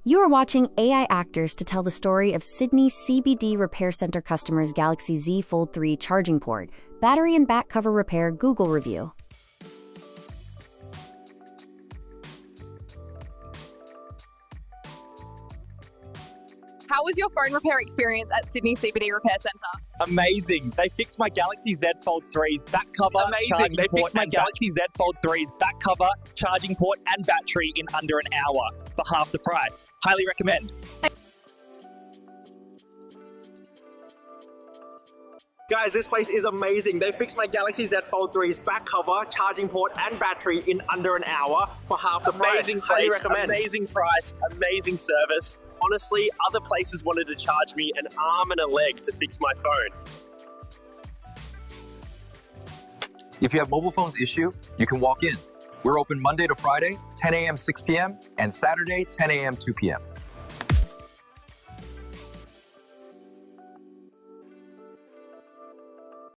You are watching AI actors to tell the story of Sydney CBD Repair Centre customers' Galaxy Z Fold 3 charging port, battery and back cover repair Google review. How was your phone repair experience at Sydney CBD Repair Centre? Amazing. They fixed my Galaxy Z Fold 3's back cover, Amazing. They fixed my Galaxy Z Fold 3's back cover, charging port and battery in under an hour for half the price. Highly recommend. Guys, this place is amazing. They fixed my Galaxy Z Fold 3's back cover, charging port and battery in under an hour for half the price. Amazing Highly place, recommend. amazing price, amazing service. Honestly, other places wanted to charge me an arm and a leg to fix my phone. If you have mobile phones issue, you can walk in. We're open Monday to Friday, 10 a.m. 6 p.m. and Saturday, 10 a.m. 2 p.m.